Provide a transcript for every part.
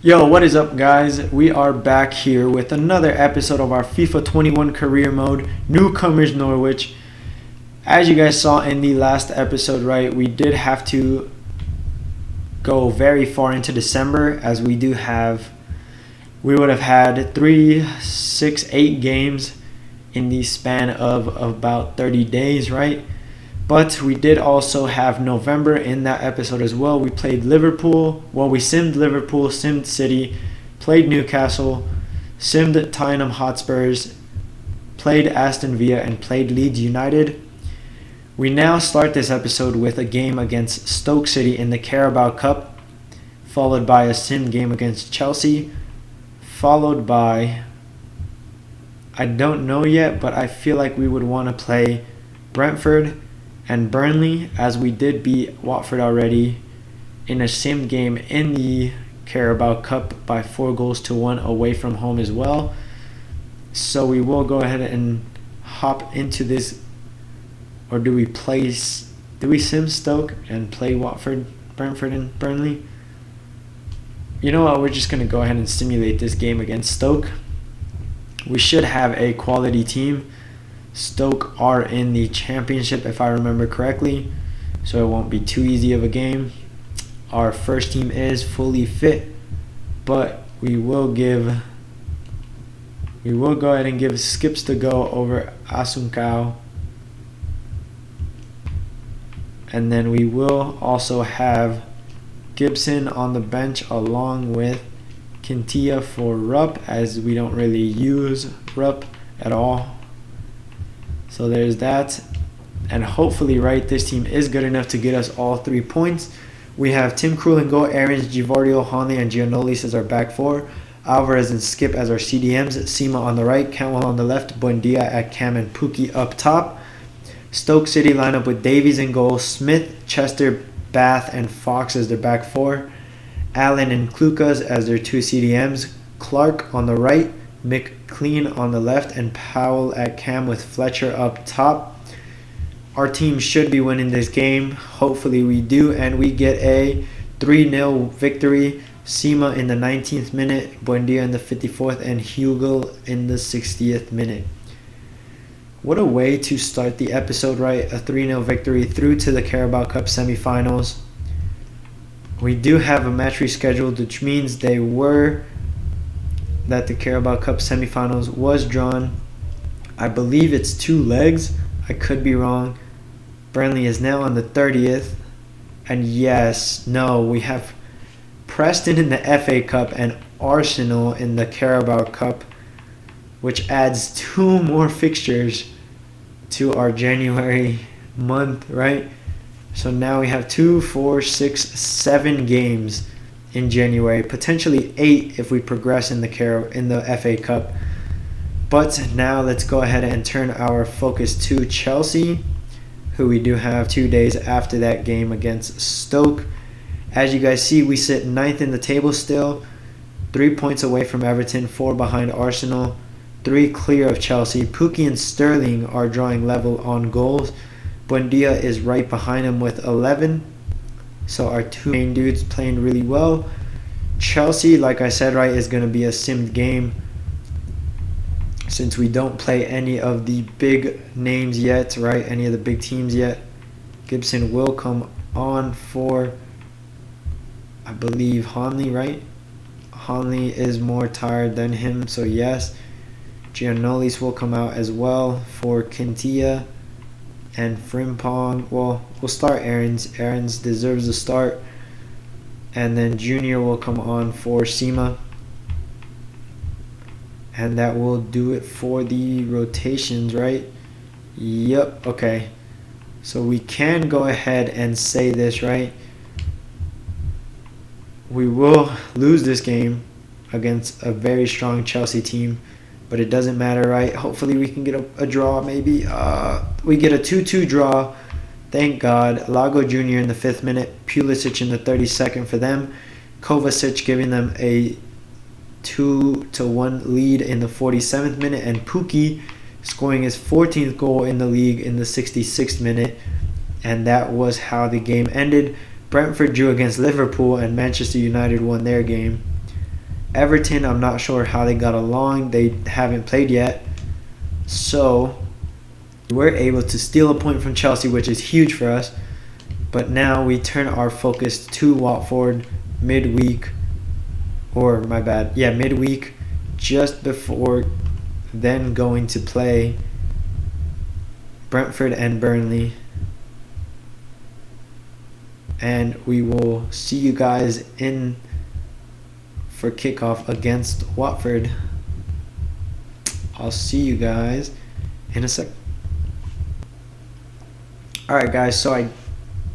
Yo, what is up, guys? We are back here with another episode of our FIFA 21 Career Mode NewComers Norwich. As you guys saw in the last episode, right, we did have to go very far into December, as we would have had 3, 6, 8 games in the span of about 30 days, right? But we did also have November in that episode as well. We played Liverpool. Well, we simmed Liverpool, simmed City, played Newcastle, simmed Tottenham Hotspurs, played Aston Villa, and played Leeds United. We now start this episode with a game against Stoke City in the Carabao Cup, followed by a sim game against Chelsea, followed by, I don't know yet, but I feel like we would want to play Brentford and Burnley, as we did beat Watford already in a sim game in the Carabao Cup by 4-1 away from home as well. So we will go ahead and hop into this. Or do we sim Stoke and play Watford, Brentford, and Burnley? You know what, we're just going to go ahead and simulate this game against Stoke. We should have a quality team. Stoke are in the Championship, if I remember correctly, so it won't be too easy of a game. Our first team is fully fit, but we will go ahead and give Skips the go over Asuncao. And then we will also have Gibson on the bench along with Quintilla for Rupp, as we don't really use Rupp at all. So there's that. And hopefully, right, this team is good enough to get us all 3 points. We have Tim Krul in goal, Aarons, Givardio, Honley, and Giannoulis as our back four. Alvarez and Skip as our CDMs. Sima on the right, Cantwell on the left, Buendia at cam, and Pukki up top. Stoke City lineup with Davies in goal, Smith, Chester, Bath, and Fox as their back four. Allen and Klukas as their 2 CDMs. Clark on the right, McLean on the left, and Powell at cam with Fletcher up top. Our team should be winning this game. Hopefully we do, and we get a 3-0 victory. Sima in the 19th minute, Buendia in the 54th, and Hugel in the 60th minute. What a way to start the episode, right? A 3-0 victory through to the Carabao Cup semifinals. We do have a match rescheduled, which means that the Carabao Cup semifinals was drawn. I believe it's 2 legs. I could be wrong. Burnley is now on the 30th. And we have Preston in the FA Cup and Arsenal in the Carabao Cup, which adds 2 more fixtures to our January month, right? So now we have 2, 4, 6, 7 games in January, potentially 8 if we progress in the FA Cup. But now let's go ahead and turn our focus to Chelsea, who we do have 2 days after that game against Stoke. As you guys see, we sit 9th in the table still, 3 points away from Everton, 4 behind Arsenal, 3 clear of Chelsea. Pukki and Sterling are drawing level on goals. Buendia is right behind him with 11. So our 2 main dudes playing really well. Chelsea, like I said, right, is going to be a simmed game since we don't play any of the big names yet, right? Any of the big teams yet. Gibson will come on for, I believe, Honley, right? Honley is more tired than him, so yes. Giannoulis will come out as well for Quintilla and Frimpong. Well, we'll start Aarons. Aarons deserves a start. And then Junior will come on for Sima. And that will do it for the rotations, right? Yep, okay. So we can go ahead and say this, right? We will lose this game against a very strong Chelsea team, but it doesn't matter, right? Hopefully we can get a draw, maybe. We get a 2-2 draw. Thank God. Lago Jr. in the 5th minute. Pulisic in the 32nd for them. Kovacic giving them a 2-1 lead in the 47th minute. And Pukki scoring his 14th goal in the league in the 66th minute. And that was how the game ended. Brentford drew against Liverpool, and Manchester United won their game. Everton, I'm not sure how they got along. They haven't played yet. So we're able to steal a point from Chelsea, which is huge for us. But now we turn our focus to Watford midweek. Midweek, just before then going to play Brentford and Burnley. And we will see you guys in for kickoff against Watford. I'll see you guys in a sec. Alright guys, so I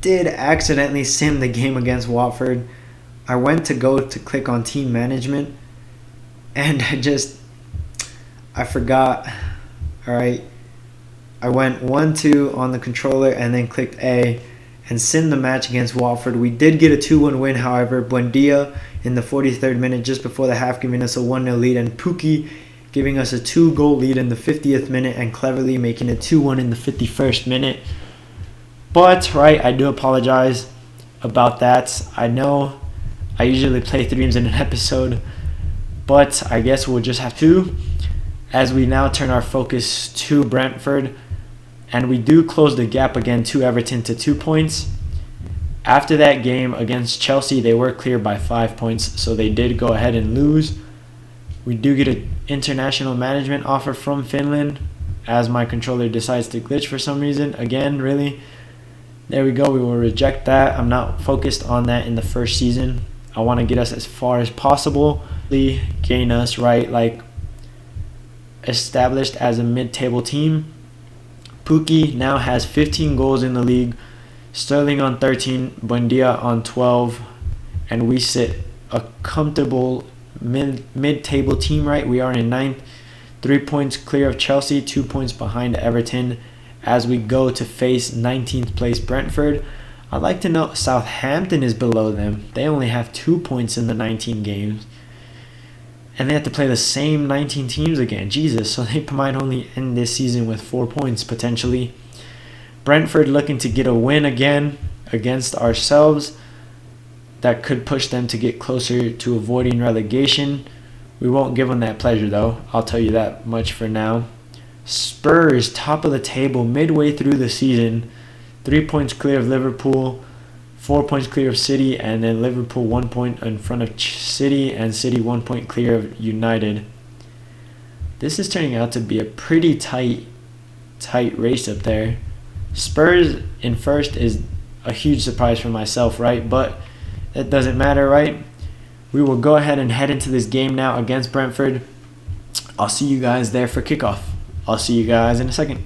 did accidentally sim the game against Watford. I went to go to click on team management and I forgot. Alright, I went 1-2 on the controller and then clicked A and simmed the match against Watford. We did get a 2-1 win, however. Buendia in the 43rd minute, just before the half, giving us a 1-0 lead, and Pukki giving us a 2-goal lead in the 50th minute and cleverly making it 2-1 in the 51st minute. But, right, I do apologize about that. I know I usually play 3 games in an episode, but I guess we'll just have to, as we now turn our focus to Brentford. And we do close the gap again to Everton to 2 points. After that game against Chelsea, they were clear by 5 points, so they did go ahead and lose. We do get an international management offer from Finland, as my controller decides to glitch for some reason. Again, really. There we go. We will reject that. I'm not focused on that in the first season. I want to get us as far as possible. Gain us, right, like established as a mid-table team. Pukki now has 15 goals in the league, Sterling on 13, Buendia on 12, and we sit a comfortable mid-table team, right? We are in 9th, 3 points clear of Chelsea, 2 points behind Everton as we go to face 19th place Brentford. I'd like to note Southampton is below them. They only have 2 points in the 19 games. And they have to play the same 19 teams again. Jesus, so they might only end this season with 4 points potentially. Brentford looking to get a win again against ourselves. That could push them to get closer to avoiding relegation. We won't give them that pleasure though. I'll tell you that much for now. Spurs, top of the table midway through the season. 3 points clear of Liverpool. 4 points clear of City, and then Liverpool 1 point in front of City, and City 1 point clear of United. This is turning out to be a pretty tight race up there. Spurs in first is a huge surprise for myself, right? But it doesn't matter, right? We will go ahead and head into this game now against Brentford. I'll see you guys there for kickoff. I'll see you guys in a second.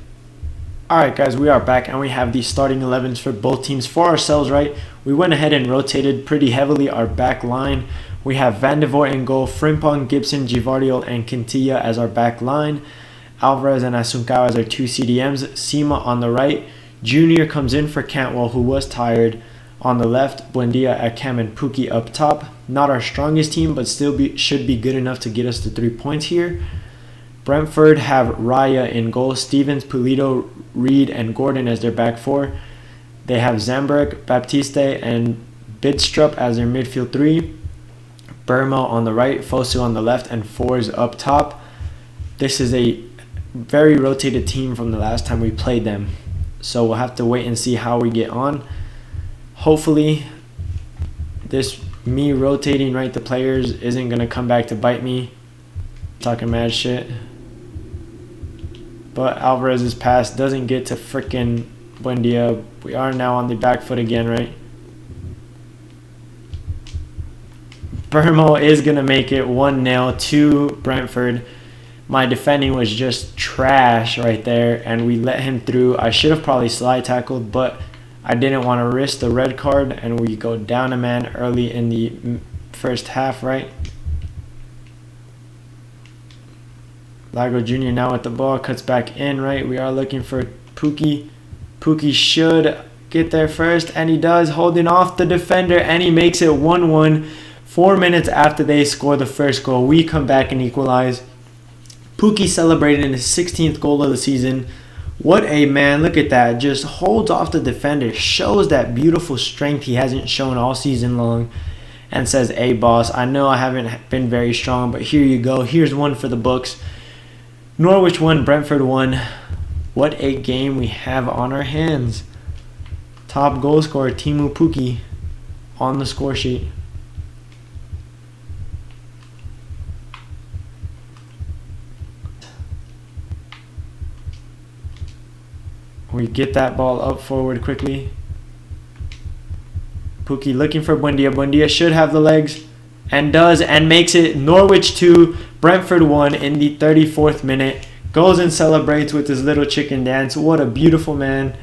Alright guys, we are back and we have the starting 11s for both teams for ourselves, right? We went ahead and rotated pretty heavily our back line. We have Van de Voort in goal, Frimpong, Gibson, Gvardiol, and Quintilla as our back line. Alvarez and Asuncao as our 2 CDMs. Sima on the right. Junior comes in for Cantwell, who was tired. On the left, Buendia, Akam, and Pukki up top. Not our strongest team, but still should be good enough to get us to 3 points here. Brentford have Raya in goal, Stevens, Pulido, Reed, and Gordon as their back 4. They have Zamberg, Baptiste, and Bidstrup as their midfield 3. Burmo on the right, Fosu on the left, and Fours up top. This is a very rotated team from the last time we played them, so we'll have to wait and see how we get on. Hopefully, this me rotating the players isn't going to come back to bite me. Talking mad shit. But Alvarez's pass doesn't get to frickin' Buendia. We are now on the back foot again, right? Burmo is going to make it 1-0 to Brentford. My defending was just trash right there, and we let him through. I should have probably slide tackled, but I didn't want to risk the red card, and we go down a man early in the first half, right? Lago Jr. now with the ball, cuts back in, right? We are looking for Pukki. Pukki should get there first, and he does, holding off the defender, and he makes it 1-1. 4 minutes after they score the first goal, we come back and equalize. Pukki celebrated his 16th goal of the season. What a man, look at that. Just holds off the defender, shows that beautiful strength he hasn't shown all season long. and says, "Hey boss, I know I haven't been very strong, but here you go. Here's one for the books." Norwich won, Brentford won. What a game we have on our hands. Top goal scorer Teemu Pukki on the score sheet. We get that ball up forward quickly. Pukki looking for Buendia. Buendia should have the legs and does, and makes it. Norwich 2, Brentford 1 in the 34th minute. Goes and celebrates with his little chicken dance. What a beautiful man.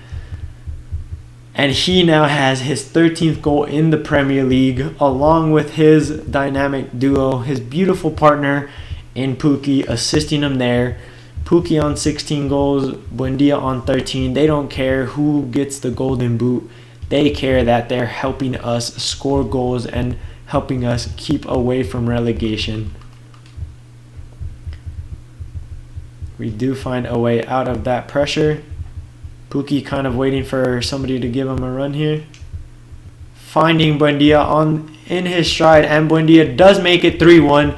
And he now has his 13th goal in the Premier League, along with his dynamic duo, his beautiful partner in Pukki, assisting him there. Pukki on 16 goals, Buendia on 13. They don't care who gets the golden boot. They care that they're helping us score goals and helping us keep away from relegation. We do find a way out of that pressure. Pukki kind of waiting for somebody to give him a run here. Finding Buendia in his stride, and Buendia does make it 3-1.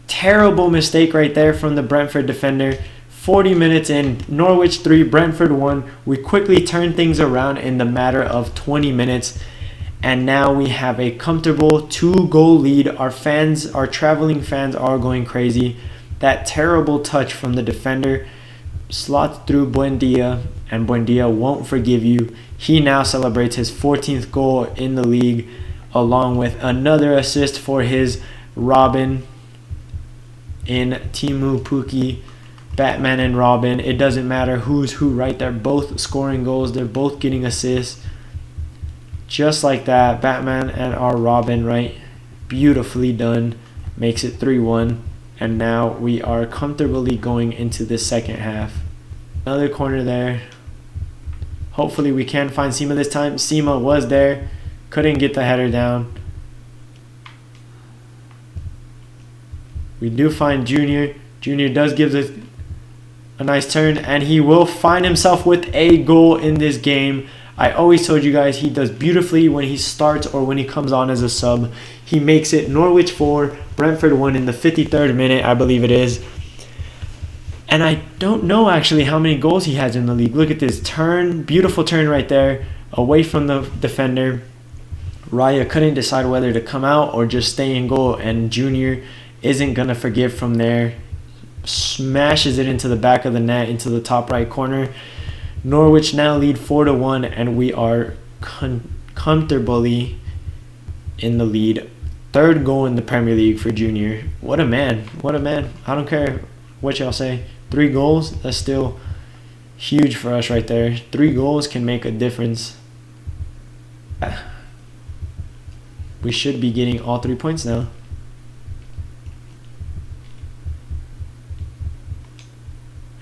Terrible mistake right there from the Brentford defender. 40 minutes in, Norwich 3, Brentford 1. We quickly turn things around in the matter of 20 minutes. And now we have a comfortable 2-goal lead. Our traveling fans are going crazy. That terrible touch from the defender slots through Buendia, and Buendia won't forgive you. He now celebrates his 14th goal in the league, along with another assist for his Robin in Teemu Pukki. Batman and Robin, it doesn't matter who's who, right? They're both scoring goals. They're both getting assists. Just like that, Batman and our Robin, right? Beautifully done. Makes it 3-1. And now we are comfortably going into the second half. Another corner there. Hopefully we can find Sima this time. Sima was there. Couldn't get the header down. We do find Junior. Junior does give us a nice turn, and he will find himself with a goal in this game. I always told you guys he does beautifully when he starts or when he comes on as a sub. He makes it Norwich 4, Brentford 1 in the 53rd minute, I believe it is. And I don't know actually how many goals he has in the league. Look at this turn, beautiful turn right there, away from the defender. Raya couldn't decide whether to come out or just stay in goal, and Junior isn't going to forgive from there. Smashes it into the back of the net, into the top right corner. Norwich now lead 4-1, and we are comfortably in the lead. 3rd goal in the Premier League for Junior. What a man. What a man. I don't care what y'all say. 3 goals, that's still huge for us right there. 3 goals can make a difference. We should be getting all 3 points now.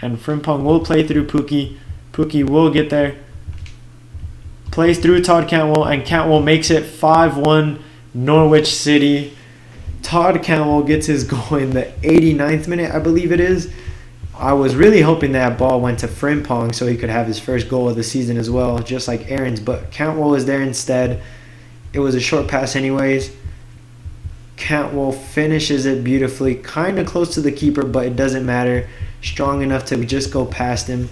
And Frimpong will play through Pukki. Pukki will get there. Plays through Todd Cantwell, and Cantwell makes it 5-1 Norwich City. Todd Cantwell gets his goal in the 89th minute, I believe it is. I was really hoping that ball went to Frimpong so he could have his first goal of the season as well, just like Aaron's, but Cantwell was there instead. It was a short pass anyways. Cantwell finishes it beautifully, kind of close to the keeper, but it doesn't matter. Strong enough to just go past him.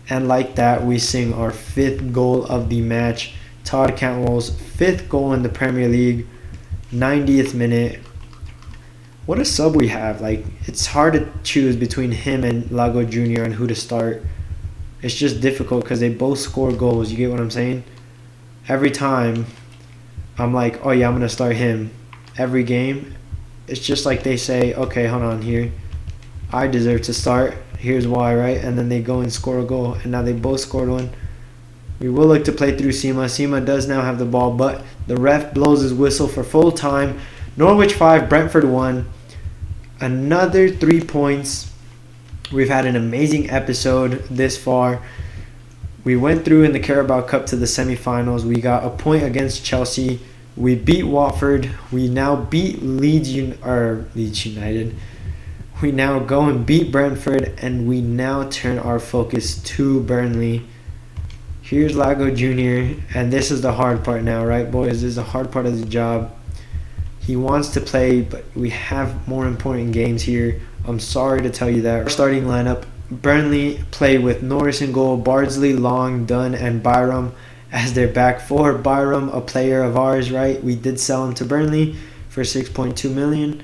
And like that, we sing our 5th goal of the match. Todd Cantwell's 5th goal in the Premier League. 90th minute. What a sub we have. Like, it's hard to choose between him and Lago Jr. on who to start. It's just difficult because they both score goals. You get what I'm saying? Every time, I'm like, oh yeah, I'm going to start him. Every game, it's just like they say, okay, hold on here. I deserve to start. Here's why, right? And then they go and score a goal. And now they both scored one. We will look to play through Sima. Sima does now have the ball, but the ref blows his whistle for full time. Norwich 5, Brentford 1. Another 3 points. We've had an amazing episode this far. We went through in the Carabao Cup to the semifinals. We got a point against Chelsea. We beat Watford. We now beat Leeds United. We now go and beat Brentford, and we now turn our focus to Burnley. Here's Lago Jr., and this is the hard part now, right, boys? This is the hard part of the job. He wants to play, but we have more important games here. I'm sorry to tell you that. Our starting lineup, Burnley play with Norris in goal, Bardsley, Long, Dunn, and Byram as their back four. Byram, a player of ours, right? We did sell him to Burnley for 6.2 million,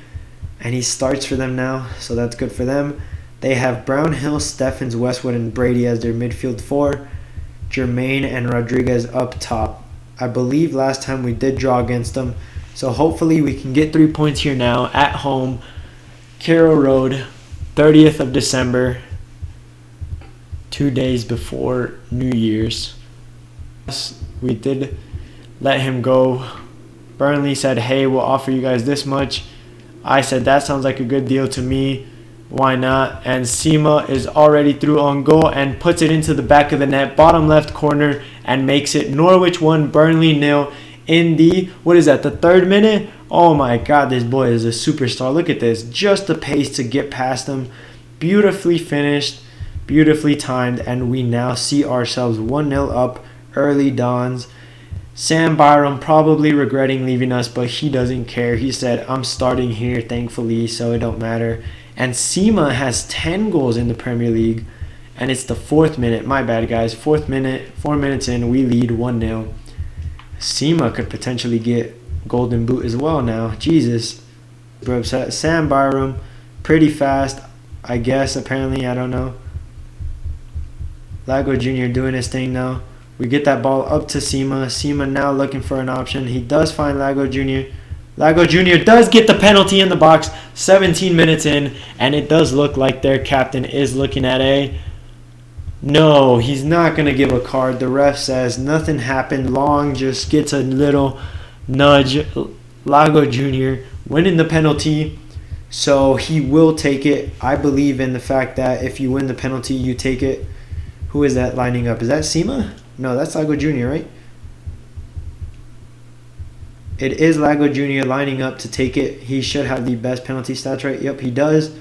and he starts for them now, so that's good for them. They have Brownhill, Steffens, Westwood, and Brady as their midfield four. Jermaine and Rodriguez up top. I believe last time we did draw against them, so hopefully we can get 3 points here now at home. Carroll Road, 30th of December, 2 days before New Year's. We did let him go. Burnley said, hey, we'll offer you guys this much. I said, that sounds like a good deal to me. Why not? And Sima is already through on goal and puts it into the back of the net, bottom left corner, and makes it Norwich 1, Burnley 0 in the, what is that, the 3rd minute? Oh my God, this boy is a superstar. Look at this. Just the pace to get past him. Beautifully finished, beautifully timed, and we now see ourselves 1-0 up early dawns. Sam Byram probably regretting leaving us, but he doesn't care. He said, I'm starting here, thankfully, so it don't matter. And Sima has 10 goals in the Premier League, and it's the 4th minute. My bad, guys. 4th minute, 4 minutes in, we lead 1-0. Sima could potentially get Golden Boot as well now. Jesus. We're upset. Sam Byram, pretty fast, I guess, apparently. I don't know. Lago Jr. doing his thing now. We get that ball up to Sima. Sima now looking for an option. He does find Lago Jr. Lago Jr. does get the penalty in the box 17 minutes in, and it does look like their captain is looking at a... No, he's not going to give a card. The ref says nothing happened. Long just gets a little nudge. Lago Jr. winning the penalty, so he will take it. I believe in the fact that if you win the penalty, you take it. Who is that lining up? Is that Sima? No, that's Lago Jr., right? It is Lago Jr. lining up to take it. He should have the best penalty stats, right? Yep, he does.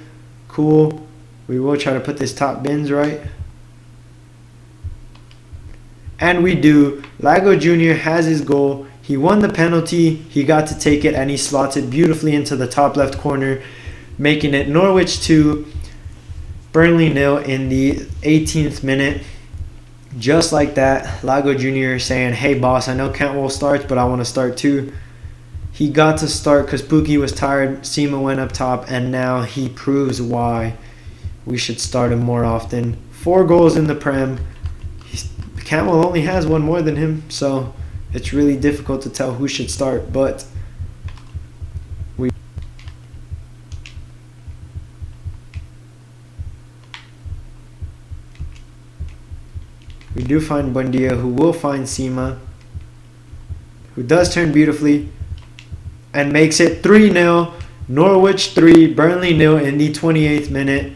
Cool. We will try to put this top bins right. And we do. Lago Jr. has his goal. He won the penalty. He got to take it, and he slots it beautifully into the top left corner, making it Norwich 2, Burnley 0 in the 18th minute. Just like that, Lago Jr. saying, hey boss, I know Cantwell starts, but I want to start too. He got to start because Pookie was tired. Sima went up top, and now he proves why we should start him more often. 4 goals in the Prem. Cantwell only has 1 more than him, so it's really difficult to tell who should start, but we do find Buendia, who will find Sima, who does turn beautifully and makes it 3-0. Norwich 3, Burnley 0 in the 28th minute.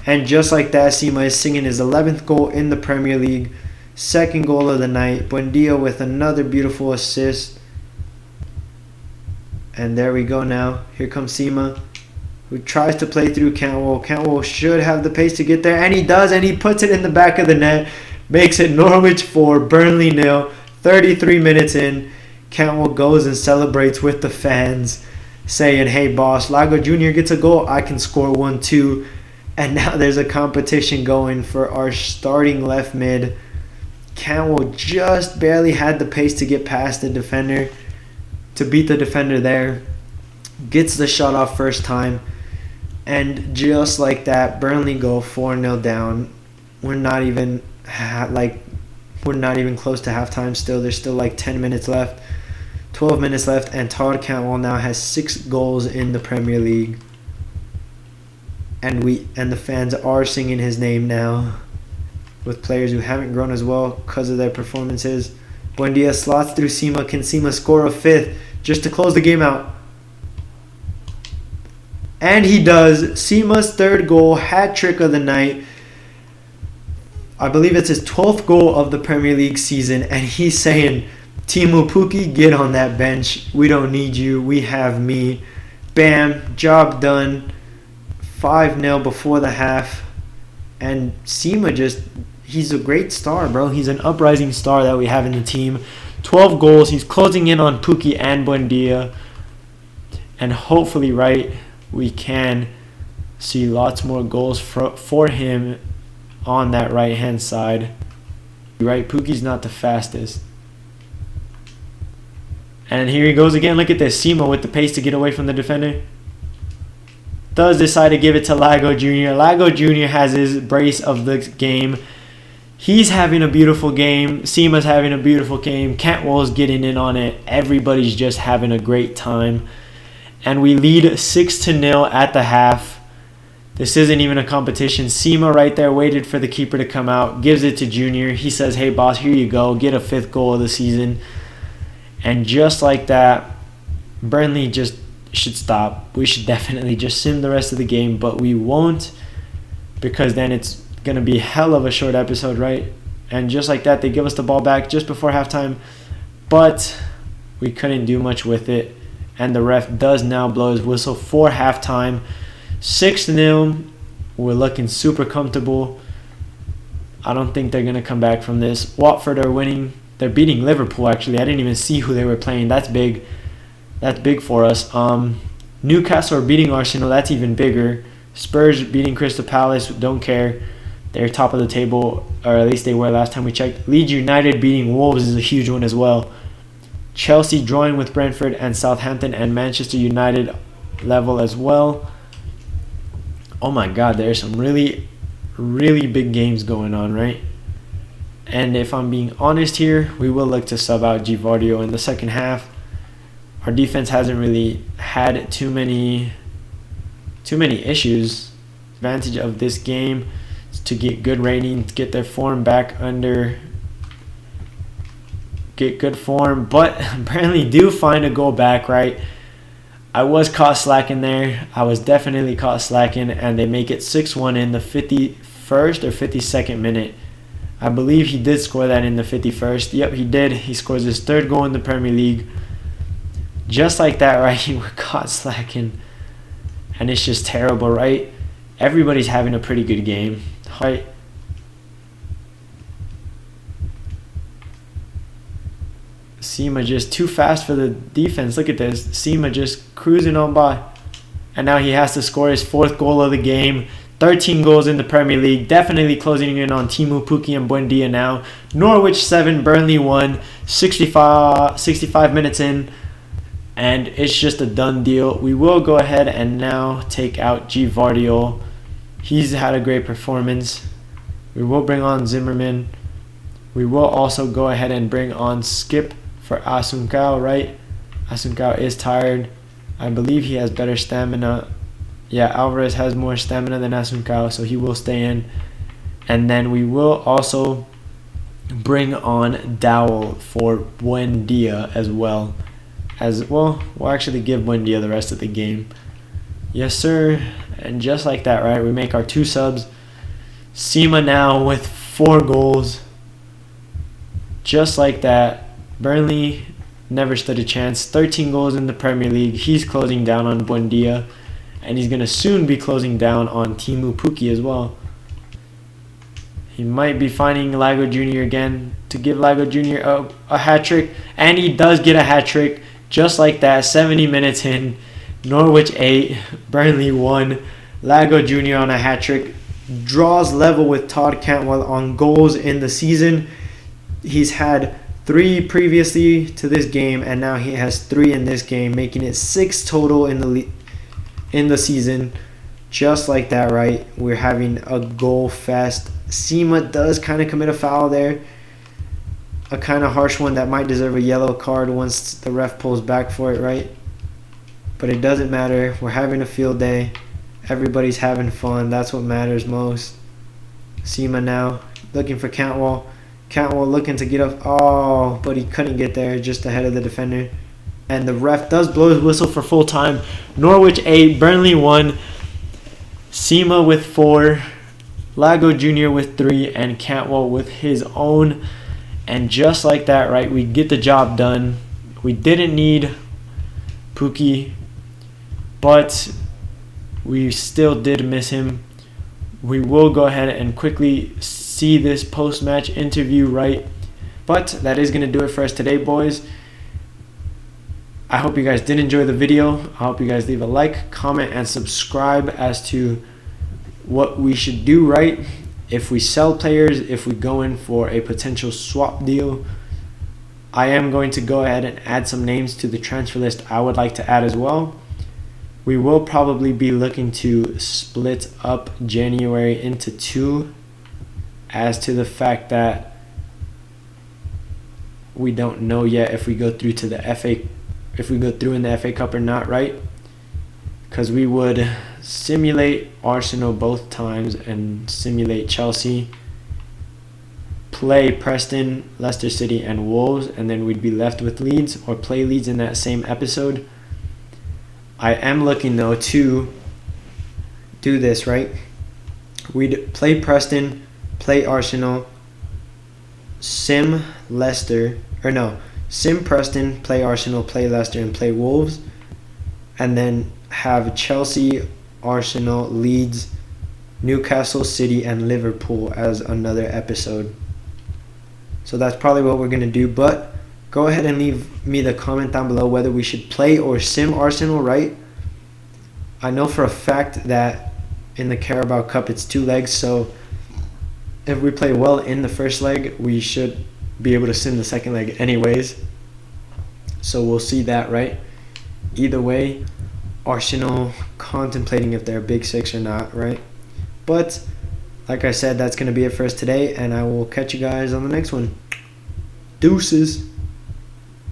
And just like that, Sima is singing his 11th goal in the Premier League. 2nd goal of the night. Buendia with another beautiful assist. And there we go now. Here comes Sima, who tries to play through Cantwell. Cantwell should have the pace to get there, and he does, and he puts it in the back of the net. Makes it Norwich 4, Burnley 0. 33 minutes in, Cantwell goes and celebrates with the fans, saying, hey boss, Lago Jr. gets a goal, I can score 1 too. And now there's a competition going for our starting left mid. Cantwell just barely had the pace to get past the defender, to beat the defender there. Gets the shot off first time. And just like that, Burnley go 4-0 down. We're not even close to halftime still. There's still like 10 minutes left, 12 minutes left, and Todd Cantwell now has 6 goals in the Premier League. And the fans are singing his name now, with players who haven't grown as well because of their performances. Buendia slots through Sima. Can Sima score a 5th just to close the game out? And he does. Sima's 3rd goal, hat trick of the night. I believe it's his 12th goal of the Premier League season, and he's saying, Teemu Pukki, get on that bench. We don't need you. We have me. Bam, job done. 5-0 before the half. And Sima he's a great star, bro. He's an uprising star that we have in the team. 12 goals. He's closing in on Pukki and Buendia. And hopefully, right, we can see lots more goals for him on that right-hand side. Right, Pukki's not the fastest. And here he goes again. Look at this. Sima with the pace to get away from the defender. Does decide to give it to Lago Jr. Lago Jr. has his brace of the game. He's having a beautiful game. Sima's having a beautiful game. Cantwell's getting in on it. Everybody's just having a great time. And we lead 6-0 at the half. This isn't even a competition. Sima right there waited for the keeper to come out. Gives it to Junior. He says, hey, boss, here you go. Get a 5th goal of the season. And just like that, Burnley just should stop. We should definitely just sim the rest of the game, but we won't, because then it's going to be hell of a short episode, right? And just like that, they give us the ball back just before halftime, but we couldn't do much with it. And the ref does now blow his whistle for halftime. 6-0. We're looking super comfortable. I don't think they're going to come back from this. Watford are winning. They're beating Liverpool, actually. I didn't even see who they were playing. That's big. That's big for us. Newcastle are beating Arsenal. That's even bigger. Spurs beating Crystal Palace. Don't care. They're top of the table, or at least they were last time we checked. Leeds United beating Wolves is a huge one as well. Chelsea drawing with Brentford, and Southampton and Manchester United level as well. Oh my God, there's some really, really big games going on, right? And if I'm being honest here, we will look to sub out Givardio in the second half. Our defense hasn't really had too many issues. Advantage of this game is to get good rating, to get their form back under, get good form. But apparently do find a goal back, right? I was caught slacking there. I was definitely caught slacking, and they make it 6-1 in the 51st or 52nd minute. I believe he did score that in the 51st. Yep, he did. He scores his 3rd goal in the Premier League. Just like that, right? We're caught slacking. And it's just terrible, right? Everybody's having a pretty good game, right? Sima just too fast for the defense. Look at this. Sima just cruising on by. And now he has to score his 4th goal of the game. 13 goals in the Premier League. Definitely closing in on Timu, Pukki, and Buendia now. Norwich 7, Burnley 1. 65 minutes in. And it's just a done deal. We will go ahead and now take out Givardio. He's had a great performance. We will bring on Zimmerman. We will also go ahead and bring on Skip for Asuncao, right? Asuncao is tired. I believe he has better stamina. Yeah, Alvarez has more stamina than Asuncao, so he will stay in. And then we will also bring on Dowell for Buendia as well. We'll actually give Buendia the rest of the game. Yes, sir. And just like that, right, we make our 2 subs. Sima now with 4 goals. Just like that. Burnley never stood a chance. 13 goals in the Premier League. He's closing down on Buendia. And he's going to soon be closing down on Timu Pukki as well. He might be finding Lago Jr. again to give Lago Jr. a hat-trick. And he does get a hat-trick. Just like that, 70 minutes in. Norwich 8, Burnley 1. Lago Jr. on a hat-trick. Draws level with Todd Cantwell on goals in the season. He's had 3 previously to this game, and now he has 3 in this game, making it 6 total in the season. Just like that, right? We're having a goal fest. Sima does kind of commit a foul there. A kind of harsh one that might deserve a yellow card once the ref pulls back for it, right? But it doesn't matter. We're having a field day. Everybody's having fun. That's what matters most. Sima now looking for Cantwell. Cantwell looking to get up. Oh, but he couldn't get there, just ahead of the defender. And the ref does blow his whistle for full time. Norwich 8, Burnley 1. Sima with 4. Lago Jr. with 3. And Cantwell with his own. And just like that, right, we get the job done. We didn't need Pukki, but we still did miss him. We will go ahead and quickly see this post-match interview, right? But that is going to do it for us today, boys. I hope you guys did enjoy the video. I hope you guys leave a like, comment, and subscribe as to what we should do right if we sell players, if we go in for a potential swap deal. I am going to go ahead and add some names to the transfer list I would like to add as well. We will probably be looking to split up January into 2 as to the fact that we don't know yet if we go through to the if we go through in the FA Cup or not, right? Because we would simulate Arsenal both times and simulate Chelsea, play Preston, Leicester City, and Wolves, and then we'd be left with Leeds, or play Leeds in that same episode. I am looking though to do this, right? We'd play Preston, play Arsenal, sim Preston, play Arsenal, play Leicester, and play Wolves, and then have Chelsea, Arsenal, Leeds, Newcastle, City, and Liverpool as another episode. So that's probably what we're going to do, but go ahead and leave me the comment down below whether we should play or sim Arsenal, right? I know for a fact that in the Carabao Cup it's 2 legs, so if we play well in the first leg, we should be able to sim the second leg anyways. So we'll see that, right? Either way, Arsenal contemplating if they're Big Six or not, right? But like I said, that's going to be it for us today, and I will catch you guys on the next one. Deuces.